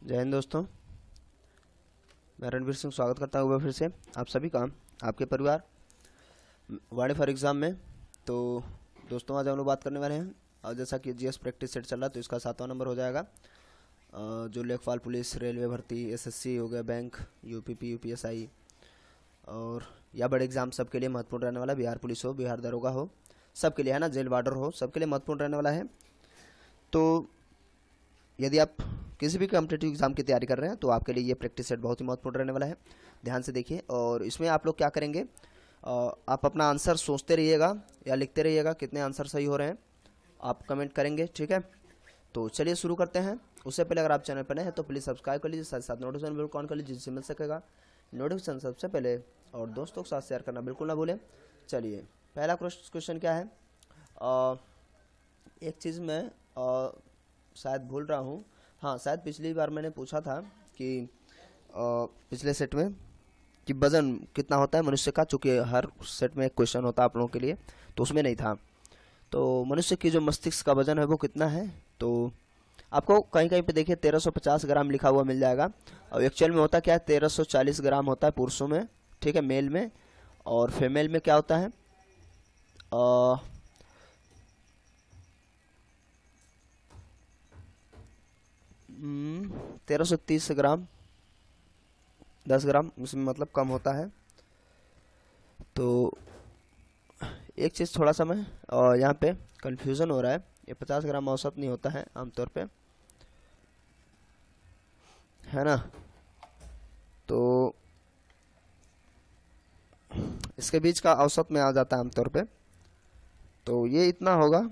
जय हिंद दोस्तों। मैं रणवीर सिंह स्वागत करता हूँ फिर से आप सभी का आपके परिवार वाणी फॉर एग्ज़ाम में। तो दोस्तों आज हम लोग बात करने वाले हैं और जैसा कि जीएस प्रैक्टिस सेट चल रहा है तो इसका 7वां नंबर हो जाएगा। जो लेखपाल पुलिस, रेलवे भर्ती, एसएससी हो गया, बैंक, यूपीपी, यूपीएसआई और या बड़े एग्जाम सबके लिए महत्वपूर्ण रहने वाला। बिहार पुलिस हो, बिहार दरोगा हो, सबके लिए है ना, जेल वार्डर हो, सबके लिए महत्वपूर्ण रहने वाला है। तो यदि आप किसी भी कॉम्पिटेटिव एग्जाम की तैयारी कर रहे हैं तो आपके लिए ये प्रैक्टिस सेट बहुत ही महत्वपूर्ण रहने वाला है। ध्यान से देखिए। और इसमें आप लोग क्या करेंगे, आप अपना आंसर सोचते रहिएगा या लिखते रहिएगा, कितने आंसर सही हो रहे हैं आप कमेंट करेंगे, ठीक है। तो चलिए शुरू करते हैं। उससे पहले अगर आप चैनल पर नए हैं तो प्लीज़ सब्सक्राइब कर लीजिए, साथ साथ नोटिफिकेशन बिल्कुल ऑन कर लीजिए जिससे मिल सकेगा नोटिफिकेशन सबसे पहले। और दोस्तों के साथ शेयर करना बिल्कुल ना भूलें। चलिए पहला क्वेश्चन क्या है। एक चीज़ मैं शायद भूल रहा हूँ। हाँ, शायद पिछली बार मैंने पूछा था कि पिछले सेट में कि वज़न कितना होता है मनुष्य का, चूँकि हर सेट में एक क्वेश्चन होता है आप लोगों के लिए, तो उसमें नहीं था। तो मनुष्य की जो मस्तिष्क का वज़न है वो कितना है, तो आपको कहीं कहीं पे देखिए 1350 ग्राम लिखा हुआ मिल जाएगा। और एक्चुअल में होता क्या है, 1340 ग्राम होता है पुरुषों में, ठीक है, मेल में। और फीमेल में क्या होता है, 1330 ग्राम, 10 ग्राम इसमें मतलब कम होता है। तो एक चीज़ थोड़ा सा मैं यहाँ पे कंफ्यूजन हो रहा है, ये 50 ग्राम औसत नहीं होता है आमतौर पे, है ना। तो इसके बीच का औसत में आ जाता है आमतौर पे, तो ये इतना होगा,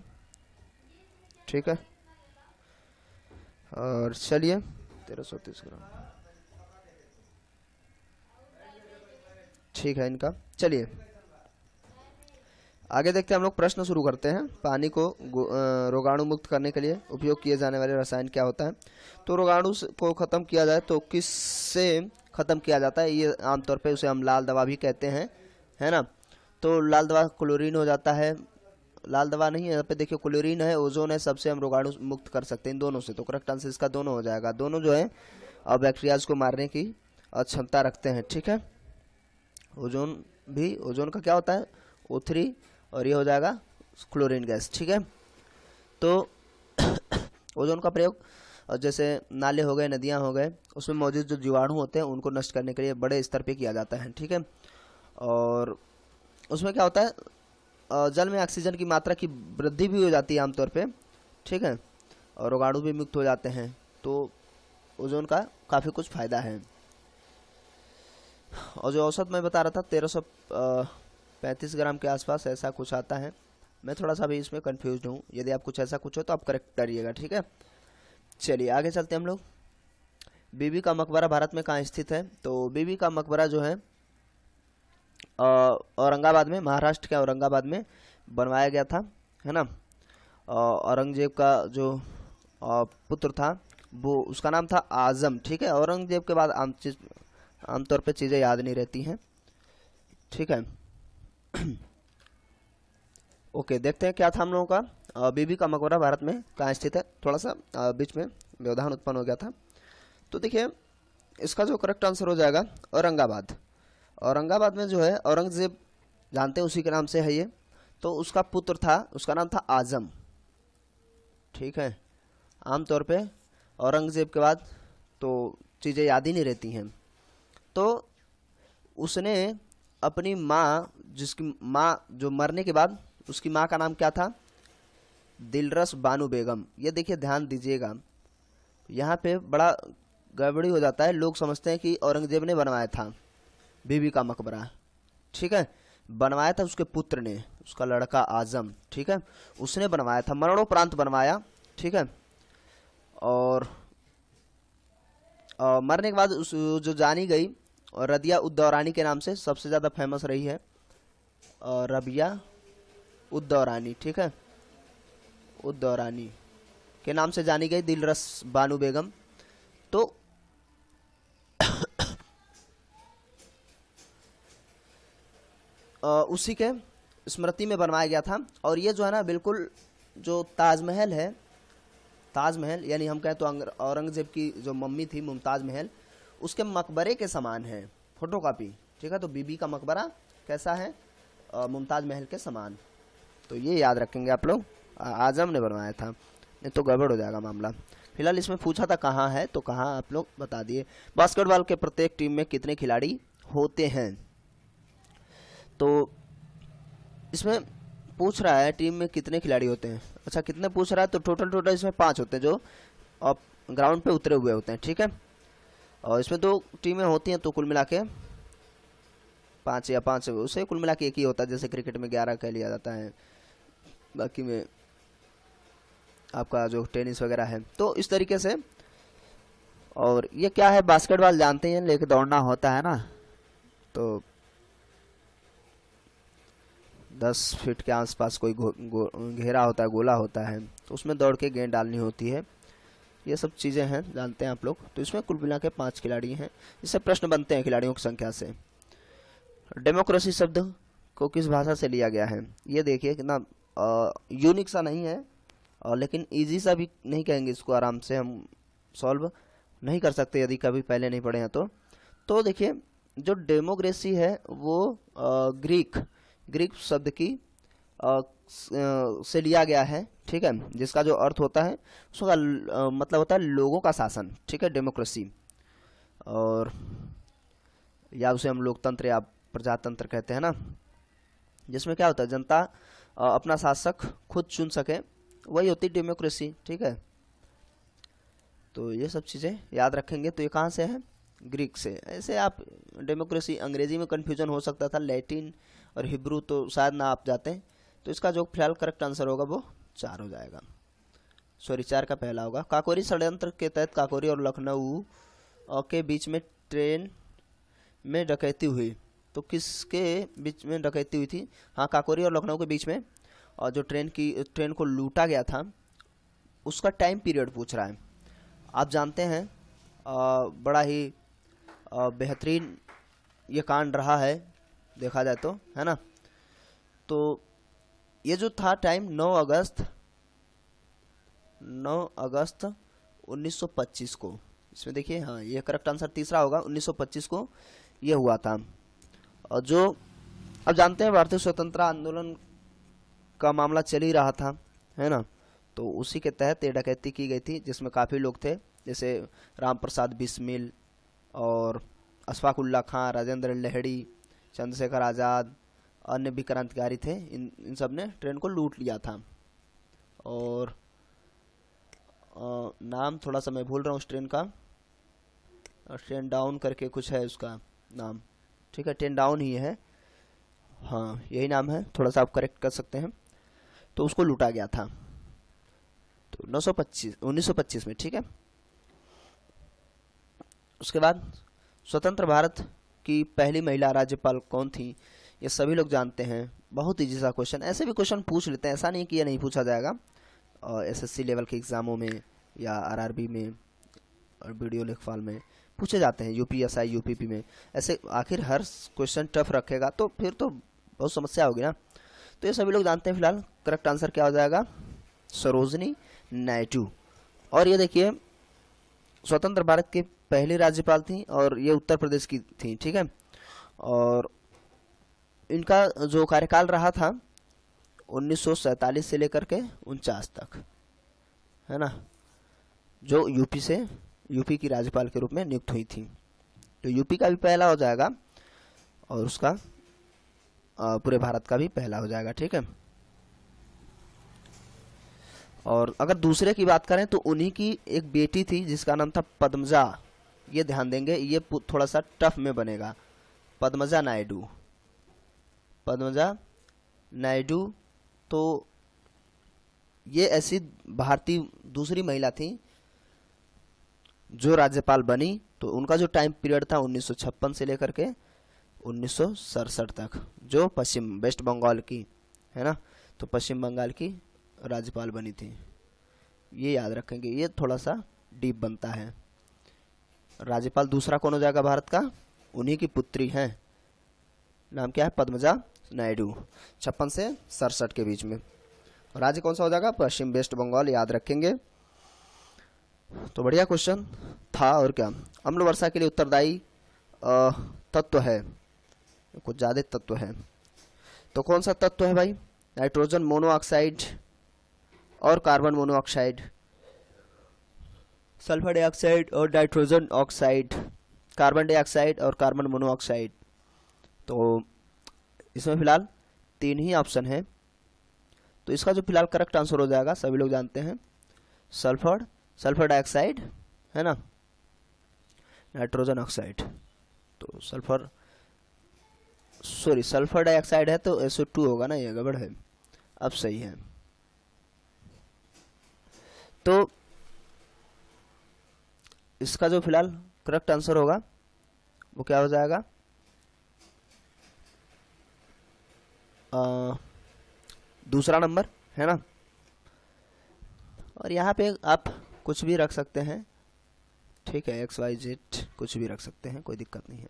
ठीक है। और चलिए 1330 ग्राम ठीक है इनका। चलिए आगे देखते हैं हम लोग, प्रश्न शुरू करते हैं। पानी को रोगाणु मुक्त करने के लिए उपयोग किए जाने वाले रसायन क्या होता है। तो रोगाणु को ख़त्म किया जाए तो किससे ख़त्म किया जाता है, ये आमतौर पे उसे हम लाल दवा भी कहते हैं, है ना। तो लाल दवा क्लोरीन हो जाता है, लाल दवा नहीं है यहाँ पे देखिए, क्लोरीन है, ओजोन है, सबसे हम रोगाणु मुक्त कर सकते हैं इन दोनों से। तो करेक्ट आंसर इसका दोनों हो जाएगा। दोनों जो है बैक्टीरियाज को मारने की क्षमता रखते हैं, ठीक है। ओजोन भी, ओजोन का क्या होता है O3, और ये हो जाएगा क्लोरीन गैस, ठीक है। तो ओजोन का प्रयोग जैसे नाले हो गए, नदियाँ हो गए, उसमें मौजूद जो जीवाणु होते हैं उनको नष्ट करने के लिए बड़े स्तर पे किया जाता है, ठीक है। और उसमें क्या होता है, जल में ऑक्सीजन की मात्रा की वृद्धि भी हो जाती है आमतौर पे, ठीक है, और रोगाणु भी मुक्त हो जाते हैं। तो ओजोन का काफ़ी कुछ फ़ायदा है। और जो औसत मैं बता रहा था 1335 ग्राम के आसपास ऐसा कुछ आता है। मैं थोड़ा सा भी इसमें कंफ्यूज हूँ, यदि आप कुछ ऐसा कुछ हो तो आप करेक्ट करिएगा, ठीक है। चलिए आगे चलते हैं हम लोग। बीबी का मकबरा भारत में कहाँ स्थित है। तो बीबी का मकबरा जो है औरंगाबाद में, महाराष्ट्र के औरंगाबाद में बनवाया गया था, है ना। औरंगजेब का जो पुत्र था वो, उसका नाम था आजम, ठीक है। औरंगजेब के बाद आमतौर पे चीज़ें याद नहीं रहती हैं, ठीक है। ओके, देखते हैं क्या था हम लोगों का। बीबी का मकबरा भारत में कहाँ स्थित है। थोड़ा सा बीच में व्यवधान उत्पन्न हो गया था। तो देखिए इसका जो करेक्ट आंसर हो जाएगा औरंगाबाद। औरंगाबाद में जो है औरंगजेब, जानते हैं उसी के नाम से है ये। तो उसका पुत्र था, उसका नाम था आजम, ठीक है। आमतौर पे औरंगजेब के बाद तो चीज़ें याद ही नहीं रहती हैं। तो उसने अपनी माँ, जिसकी माँ जो मरने के बाद, उसकी माँ का नाम क्या था, दिलरस बानो बेगम। ये देखिए ध्यान दीजिएगा, यहाँ पे बड़ा गड़बड़ी हो जाता है। लोग समझते हैं कि औरंगजेब ने बनवाया था बीबी का मकबरा, ठीक है। बनवाया था उसके पुत्र ने, उसका लड़का आजम, ठीक है, उसने बनवाया था, मरणोपरांत बनवाया, ठीक है। और मरने के बाद उस जो जानी गई और रबिया उद दौरानी के नाम से सबसे ज़्यादा फेमस रही है, रबिया उद दौरानी, ठीक है, उद दौरानी के नाम से जानी गई दिलरस बानो बेगम। तो उसी के स्मृति में बनवाया गया था। और ये जो है ना, बिल्कुल जो ताजमहल है ताजमहल यानी हम कहें तो औरंगजेब की जो मम्मी थी मुमताज महल, उसके मकबरे के समान है, फोटोकॉपी। ठीक है, तो बीबी का मकबरा कैसा है? मुमताज महल के समान। तो ये याद रखेंगे आप लोग, आजम ने बनवाया था, नहीं तो गड़बड़ हो जाएगा मामला। फिलहाल इसमें पूछा था कहाँ है, तो कहाँ आप लोग बता दिए। बास्केटबॉल के प्रत्येक टीम में कितने खिलाड़ी होते हैं? तो इसमें पूछ रहा है टीम में कितने खिलाड़ी होते हैं। अच्छा, कितने पूछ रहा है? तो टोटल इसमें 5 होते हैं जो ग्राउंड पे उतरे हुए होते हैं। ठीक है, और इसमें 2 टीमें होती हैं, तो कुल मिला के 5 या 5, उसे कुल मिला के एक ही होता है। जैसे क्रिकेट में 11 कह लिया जाता है, बाकी में आपका जो टेनिस वगैरह है, तो इस तरीके से। और ये क्या है? बास्केटबॉल जानते हैं, लेके दौड़ना होता है ना, तो 10 फीट के आसपास कोई घेरा होता है, गोला होता है, तो उसमें दौड़ के गेंद डालनी होती है। ये सब चीज़ें हैं, जानते हैं आप लोग। तो इसमें कुल मिला के 5 खिलाड़ी हैं। इससे प्रश्न बनते हैं खिलाड़ियों की संख्या से। डेमोक्रेसी शब्द को किस भाषा से लिया गया है? ये देखिए कितना यूनिक सा नहीं है, और लेकिन इजी सा भी नहीं कहेंगे इसको, आराम से हम सॉल्व नहीं कर सकते यदि कभी पहले नहीं पढ़े हैं तो देखिए, जो डेमोक्रेसी है वो ग्रीक शब्द की से लिया गया है। ठीक है, जिसका जो अर्थ होता है उसका मतलब होता है लोगों का शासन। ठीक है, डेमोक्रेसी, और या उसे हम लोकतंत्र या प्रजातंत्र कहते हैं ना, जिसमें क्या होता है जनता अपना शासक खुद चुन सके, वही होती है डेमोक्रेसी। ठीक है, तो ये सब चीज़ें याद रखेंगे। तो ये कहाँ से है? ग्रीक से। ऐसे आप डेमोक्रेसी अंग्रेजी में कन्फ्यूजन हो सकता था, लैटिन और हिब्रू तो शायद ना आप जाते हैं। तो इसका जो फिलहाल करेक्ट आंसर होगा वो 4 हो जाएगा, सॉरी 4 का पहला होगा। काकोरी षड्यंत्र के तहत काकोरी और लखनऊ के बीच में ट्रेन में डकैती हुई, तो किसके बीच में डकैती हुई थी? हाँ, काकोरी और लखनऊ के बीच में, और जो ट्रेन को लूटा गया था उसका टाइम पीरियड पूछ रहा है। आप जानते हैं बड़ा ही बेहतरीन ये कांड रहा है, देखा जाए तो, है ना। तो ये जो था टाइम 9 अगस्त 1925 को, इसमें देखिए, हाँ ये करेक्ट आंसर तीसरा होगा, 1925 को ये हुआ था। और जो अब जानते हैं भारतीय स्वतंत्रता आंदोलन का मामला चल ही रहा था, है ना, तो उसी के तहत ये डकैती की गई थी, जिसमें काफ़ी लोग थे, जैसे राम प्रसाद बिस्मिल और अशफाक उल्ला खां, राजेंद्र लहड़ी, चंद्रशेखर आज़ाद, अन्य भी क्रांतिकारी थे। इन सब ने ट्रेन को लूट लिया था। और नाम थोड़ा सा मैं भूल रहा हूँ उस ट्रेन का, ट्रेन डाउन करके कुछ है उसका नाम। ठीक है, ट्रेन डाउन ही है, हाँ यही नाम है, थोड़ा सा आप करेक्ट कर सकते हैं। तो उसको लूटा गया था, तो 1925 में। ठीक है, उसके बाद स्वतंत्र भारत की पहली महिला राज्यपाल कौन थी? ये सभी लोग जानते हैं, बहुत ईजी सा क्वेश्चन। ऐसे भी क्वेश्चन पूछ लेते हैं, ऐसा नहीं कि ये नहीं पूछा जाएगा। एसएससी लेवल के एग्ज़ामों में या आरआरबी में और वीडियो लेखपाल में पूछे जाते हैं, यूपीएसआई यूपीपी में। ऐसे आखिर हर क्वेश्चन टफ रखेगा तो फिर तो बहुत समस्या होगी ना। तो ये सभी लोग जानते हैं। फिलहाल करेक्ट आंसर क्या हो जाएगा? सरोजनी नायडू। और ये देखिए, स्वतंत्र भारत की पहली राज्यपाल थी और ये उत्तर प्रदेश की थी। ठीक है, और इनका जो कार्यकाल रहा था 1947 से लेकर के 49 तक, है ना, जो यूपी की राज्यपाल के रूप में नियुक्त हुई थी। तो यूपी का भी पहला हो जाएगा और उसका पूरे भारत का भी पहला हो जाएगा। ठीक है, और अगर दूसरे की बात करें तो उन्हीं की एक बेटी थी जिसका नाम था पद्मजा। ये ध्यान देंगे, ये थोड़ा सा टफ में बनेगा। पद्मजा नायडू, तो ये ऐसी भारतीय दूसरी महिला थी जो राज्यपाल बनी। तो उनका जो टाइम पीरियड था 1956 से लेकर के 1967 तक, जो वेस्ट बंगाल की, है ना, तो पश्चिम बंगाल की राज्यपाल बनी थी। ये याद रखेंगे, ये थोड़ा सा डीप बनता है। राज्यपाल दूसरा कौन हो जाएगा भारत का? उन्हीं की पुत्री हैं, नाम क्या है? पद्मजा नायडू, 56 से 67 के बीच में। राज्य कौन सा हो जाएगा? पश्चिम वेस्ट बंगाल, याद रखेंगे। तो बढ़िया क्वेश्चन था। और क्या, अम्ल वर्षा के लिए उत्तरदायी तत्व है, कुछ ज़्यादा तत्व है, तो कौन सा तत्व है भाई? नाइट्रोजन मोनोऑक्साइड और कार्बन मोनोऑक्साइड, सल्फर डाइऑक्साइड और नाइट्रोजन ऑक्साइड, कार्बन डाइऑक्साइड और कार्बन मोनोऑक्साइड। तो इसमें फिलहाल 3 ही ऑप्शन है, तो इसका जो फिलहाल करेक्ट आंसर हो जाएगा, सभी लोग जानते हैं, सल्फर डाइऑक्साइड है ना, नाइट्रोजन ऑक्साइड। तो सल्फर डाइऑक्साइड है तो SO2 होगा ना, ये गड़बड़ है। अब सही है, तो इसका जो फिलहाल करेक्ट आंसर होगा वो क्या हो जाएगा? दूसरा नंबर है ना। और यहाँ पे आप कुछ भी रख सकते हैं, ठीक है, XYZ कुछ भी रख सकते हैं, कोई दिक्कत नहीं है।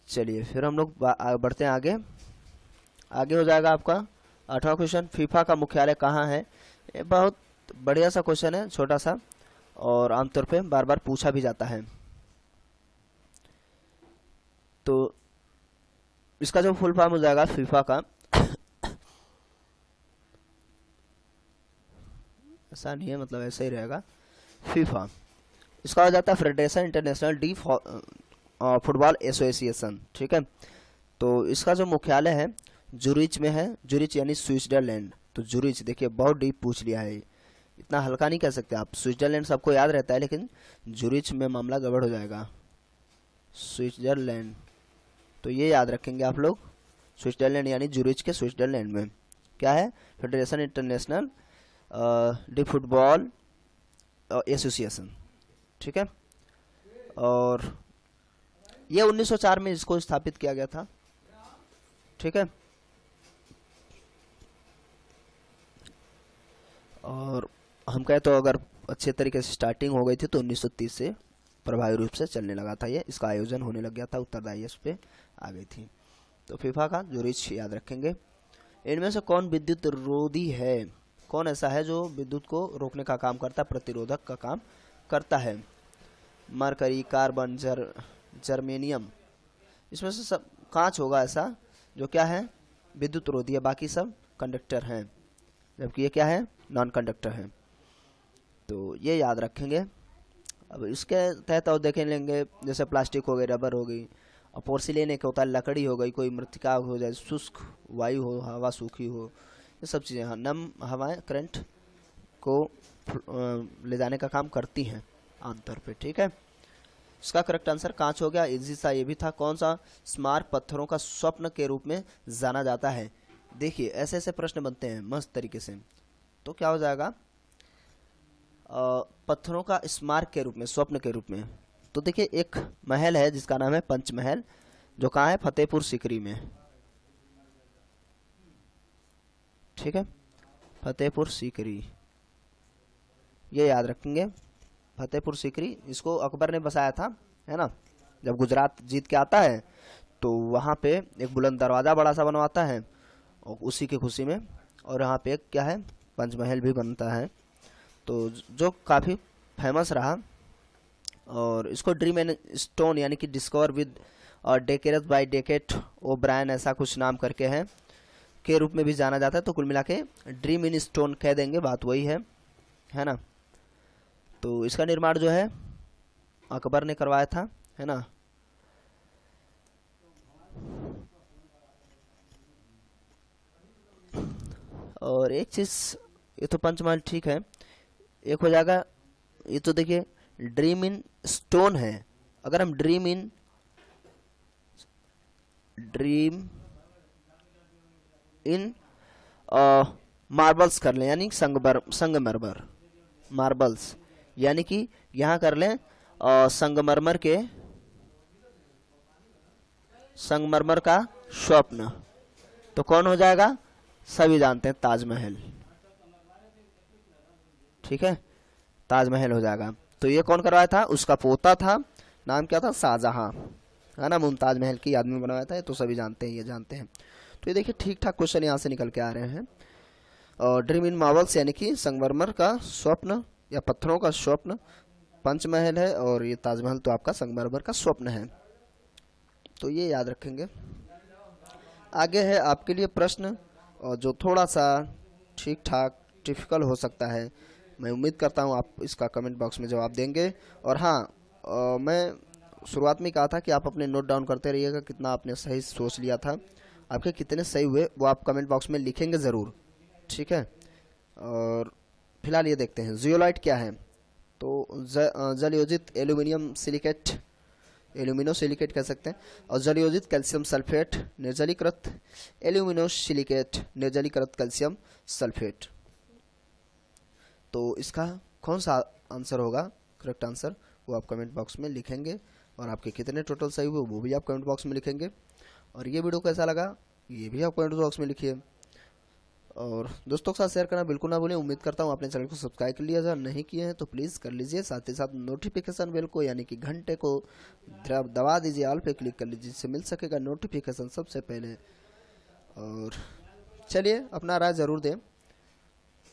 चलिए फिर हम लोग बढ़ते हैं आगे। आगे हो जाएगा आपका 8वां क्वेश्चन, फीफा का मुख्यालय कहाँ है? ये बहुत बढ़िया सा क्वेश्चन है, छोटा सा, और आमतौर पे बार बार पूछा भी जाता है। तो इसका जो फुल फॉर्म हो जाएगा फीफा का, ऐसा नहीं है, मतलब ऐसा ही रहेगा फीफा। इसका हो जाता है federation international D football association, ठीक है। तो इसका जो मुख्यालय है जूरिच में है, जूरिच यानी स्विट्जरलैंड। तो जूरिच देखिए बहुत डीप पूछ लिया है, इतना हल्का नहीं कह सकते आप। स्विट्जरलैंड सबको याद रहता है, लेकिन जूरिच में मामला गड़बड़ हो जाएगा, स्विट्जरलैंड। तो ये याद रखेंगे आप लोग, स्विट्जरलैंड यानी जूरिच के स्विट्जरलैंड में क्या है? Federation international D football association, ठीक है। और ये 1904 में इसको स्थापित किया गया था, ठीक है। और हम कहें तो अगर अच्छे तरीके से स्टार्टिंग हो गई थी तो 1930 से प्रभावी रूप से चलने लगा था, ये इसका आयोजन होने लग गया था, उत्तरदायी इस पे आ गई थी। तो फीफा का जूरिच याद रखेंगे। इनमें से कौन विद्युत रोधी है? कौन ऐसा है जो विद्युत को रोकने का काम करता है, प्रतिरोधक का काम करता है? मरकरी, कार्बन, जर्मेनियम, इसमें से सब कांच होगा ऐसा जो क्या है? विद्युत रोधी है, बाकी सब कंडक्टर हैं, जबकि ये क्या है? नॉन कंडक्टर है। तो ये याद रखेंगे। अब इसके तहत और देखें लेंगे, जैसे प्लास्टिक हो गई, रबर हो गई, और पोर्सिलेन एक होता है, लकड़ी हो गई, कोई मृतिका हो जाए, शुष्क वायु हो, हवा सूखी हो, ये सब चीज़ें, हाँ, नम हवाएं करंट को ले जाने का काम करती हैं आमतौर पे, ठीक है। इसका करेक्ट आंसर कांच हो गया, इजी सा ये भी था। कौन सा स्मारक पत्थरों का स्वप्न के रूप में जाना जाता है? देखिए ऐसे ऐसे प्रश्न बनते हैं मस्त तरीके से, तो क्या हो जाएगा? पत्थरों का स्मारक के रूप में, स्वप्न के रूप में। तो देखिए एक महल है जिसका नाम है पंचमहल, जो कहाँ है? फतेहपुर सीकरी में, ठीक है, फतेहपुर सीकरी, ये याद रखेंगे, फतेहपुर सीकरी। इसको अकबर ने बसाया था, है ना, जब गुजरात जीत के आता है तो वहाँ पे एक बुलंद दरवाज़ा बड़ा सा बनवाता है, और उसी की खुशी में, और यहाँ पे एक क्या है? पंचमहल भी बनता है, तो जो काफ़ी फेमस रहा। और इसको ड्रीम एंड स्टोन यानी कि डिस्कवर विद डेकेरस बाय डेकेट ओब्रायन, ऐसा कुछ नाम करके है, के रूप में भी जाना जाता है। तो कुल मिला के ड्रीम इन स्टोन कह देंगे, बात वही है ना। तो इसका निर्माण जो है अकबर ने करवाया था, है ना। और एक चीज़, ये तो पंचमहल ठीक है, एक हो जाएगा, ये तो देखिए ड्रीम इन स्टोन है। अगर हम ड्रीम इन मार्बल्स कर लें, यानी संगमरमर, मार्बल्स, यानी कि यहाँ कर लें संगमरमर का स्वप्न, तो कौन हो जाएगा? सभी जानते हैं, ताजमहल, ठीक है, ताजमहल हो जाएगा। तो ये कौन करवाया था? उसका पोता था, नाम क्या था? शाहजहां, है ना, मुमताज महल की याद में बनवाया था, ये तो सभी जानते हैं, ये जानते हैं। तो ये देखिए ठीक ठाक क्वेश्चन यहाँ से निकल के आ रहे हैं। और ड्रीम इन मार्बल्स यानी कि संगमरमर का स्वप्न या पत्थरों का स्वप्न पंचमहल है, और ये ताजमहल तो आपका संगमरमर का स्वप्न है। तो ये याद रखेंगे। आगे है आपके लिए प्रश्न, और जो थोड़ा सा ठीक ठाक टिपिकल हो सकता है। मैं उम्मीद करता हूँ आप इसका कमेंट बॉक्स में जवाब देंगे। और हाँ, मैं शुरुआत में कहा था कि आप अपने नोट डाउन करते रहिएगा, कितना आपने सही सोच लिया था, आपके कितने सही हुए वो आप कमेंट बॉक्स में लिखेंगे ज़रूर, ठीक है। और फिलहाल ये देखते हैं जियोलाइट क्या है। तो जलयोजित एल्यूमिनियम सिलिकेट, एल्यूमिनो सिलिकेट कह सकते हैं, और जलयोजित कैल्शियम सल्फेट, निर्जलीकृत एल्यूमिनो सिलिकेट, निर्जलीकृत कैल्शियम सल्फेट। तो इसका कौन सा आंसर होगा, करेक्ट आंसर, वो आप कमेंट बॉक्स में लिखेंगे। और आपके कितने टोटल सही हुए वो भी आप कमेंट बॉक्स में लिखेंगे। और ये वीडियो कैसा लगा ये भी आप कमेंट बॉक्स में लिखिए। और दोस्तों के साथ शेयर करना बिल्कुल ना भूलें। उम्मीद करता हूँ आपने चैनल को सब्सक्राइब कर लिया, अगर नहीं किए हैं तो प्लीज़ कर लीजिए। साथ ही साथ नोटिफिकेशन बेल को यानी कि घंटे को दबा दीजिए, ऑल पे क्लिक कर लीजिए, जिससे मिल सकेगा नोटिफिकेशन सबसे पहले। और चलिए अपना राय ज़रूर दें,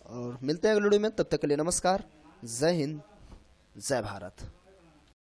और मिलते हैं अगले वीडियो में। तब तक के लिए नमस्कार, जय हिंद, जय भारत।